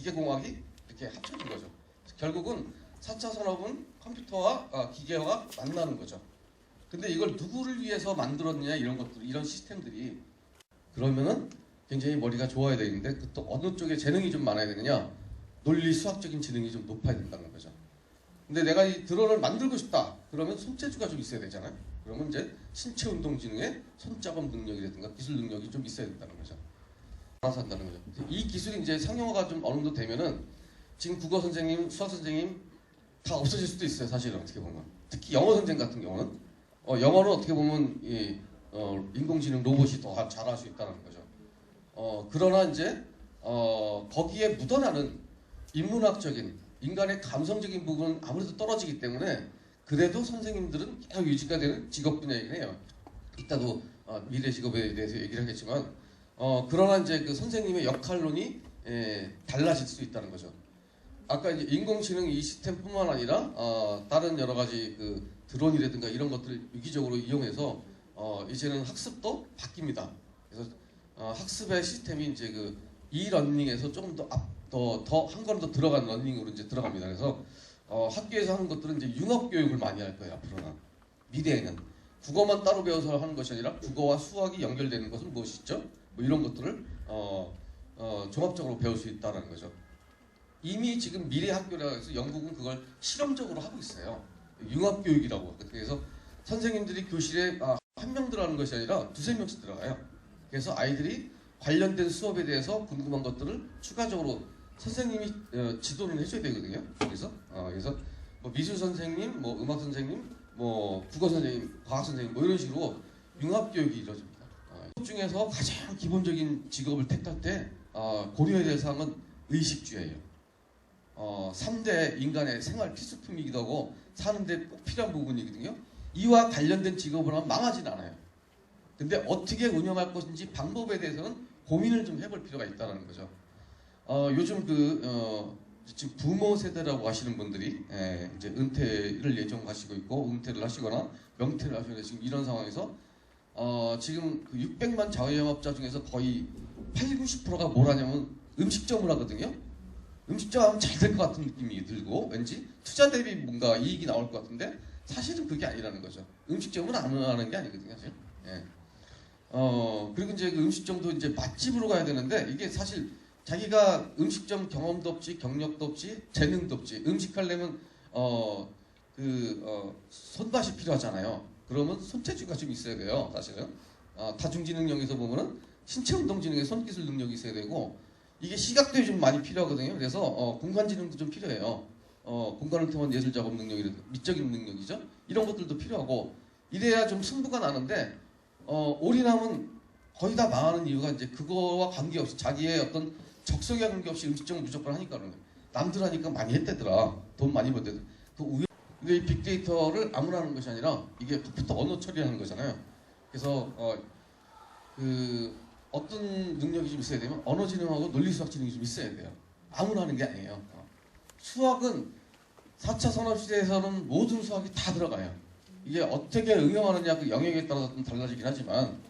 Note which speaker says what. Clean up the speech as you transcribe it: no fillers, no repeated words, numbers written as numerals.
Speaker 1: 기계공학이 이렇게 합쳐진 거죠. 결국은 4차 산업은 컴퓨터와 기계와 만나는 거죠. 근데 이걸 누구를 위해서 만들었느냐 이런 것들, 이런 시스템들이 그러면은 굉장히 머리가 좋아야 되는데 또 어느 쪽에 재능이 좀 많아야 되느냐, 논리 수학적인 지능이 좀 높아야 된다는 거죠. 근데 내가 이 드론을 만들고 싶다 그러면 손재주가 좀 있어야 되잖아요. 그러면 이제 신체 운동 지능에 손작업 능력이라든가 기술 능력이 좀 있어야 된다는 거죠. 알아서 한다는 거죠. 이 기술이 이제 상용화가 좀 어느 정도 되면은 지금 국어 선생님, 수학 선생님 다 없어질 수도 있어요. 사실은 어떻게 보면. 특히 영어 선생 같은 경우는 영어는 어떻게 보면 인공지능 로봇이 더 잘할 수 있다는 거죠. 그러나 이제 거기에 묻어나는 인문학적인 인간의 감성적인 부분은 아무래도 떨어지기 때문에 그래도 선생님들은 계속 유지가 되는 직업 분야이긴 해요. 이따도 미래 직업에 대해서 얘기를 하겠지만 그러나 이제 그 선생님의 역할론이 달라질 수 있다는 거죠. 아까 이제 인공지능 이 시스템뿐만 아니라 다른 여러 가지 그 드론이라든가 이런 것들을 유기적으로 이용해서 이제는 학습도 바뀝니다. 그래서 학습의 시스템이 이제 그 이러닝에서 조금 더 한 걸음 더 들어간 러닝으로 이제 들어갑니다. 그래서 학교에서 하는 것들은 이제 융합 교육을 많이 할 거예요. 앞으로는 미래에는 국어만 따로 배워서 하는 것이 아니라 국어와 수학이 연결되는 것은 무엇이죠? 뭐 이런 것들을 종합적으로 배울 수 있다는 거죠. 이미 지금 미래 학교라고 해서 영국은 그걸 실험적으로 하고 있어요. 융합 교육이라고. 그래서 선생님들이 교실에 한 명 들어가는 것이 아니라 두세 명씩 들어가요. 그래서 아이들이 관련된 수업에 대해서 궁금한 것들을 추가적으로 선생님이 지도를 해줘야 되거든요. 그래서 뭐 미술 선생님, 뭐 음악 선생님, 뭐 국어 선생님, 과학 선생님, 뭐 이런 식으로 융합 교육이 이루어집니다. 그 중에서 가장 기본적인 직업을 택할 때 고려해야 될 사항은 의식주예요. 3대 인간의 생활 필수품이기도 하고 사는데 꼭 필요한 부분이거든요. 이와 관련된 직업을 하면 망하진 않아요. 근데 어떻게 운영할 것인지 방법에 대해서는 고민을 좀 해볼 필요가 있다는 거죠. 요즘 지금 부모 세대라고 하시는 분들이 이제 은퇴를 예정하시고 있고 은퇴를 하시거나 명퇴를 하시거나 지금 이런 상황에서 지금 그 600만 자영업자 중에서 거의 80~90%가 뭘 하냐면 음식점을 하거든요. 음식점 하면 잘 될 것 같은 느낌이 들고 왠지 투자 대비 뭔가 이익이 나올 것 같은데 사실은 그게 아니라는 거죠. 음식점은 안 하는 게 아니거든요. 사실. 그리고 이제 그 음식점도 이제 맛집으로 가야 되는데 이게 사실 자기가 음식점 경험도 없지 경력도 없지 재능도 없지 음식하려면 손맛이 필요하잖아요. 그러면 손재주가 좀 있어야 돼요. 사실은 다중지능형에서 보면은 신체운동지능에 손기술 능력이 있어야 되고 이게 시각도 좀 많이 필요하거든요. 그래서 공간지능도 좀 필요해요. 공간을 통한 예술작업 능력이라든가 미적인 능력이죠. 이런 것들도 필요하고 이래야 좀 승부가 나는데 올인하면 거의 다 망하는 이유가 이제 그거와 관계없이 자기의 어떤 적성에 관계없이 음식점을 무조건 하니까 그런 거예요. 남들 하니까 많이 했대더라. 돈 많이 벌대더라. 근데 이 빅데이터를 아무나 하는 것이 아니라 이게 컴퓨터 언어 처리하는 거잖아요. 그래서 어떤 능력이 좀 있어야 되면 언어지능하고 논리수학지능이 좀 있어야 돼요. 아무나 하는 게 아니에요. 수학은 4차 산업시대에서는 모든 수학이 다 들어가요. 이게 어떻게 응용하느냐 그 영역에 따라서 좀 달라지긴 하지만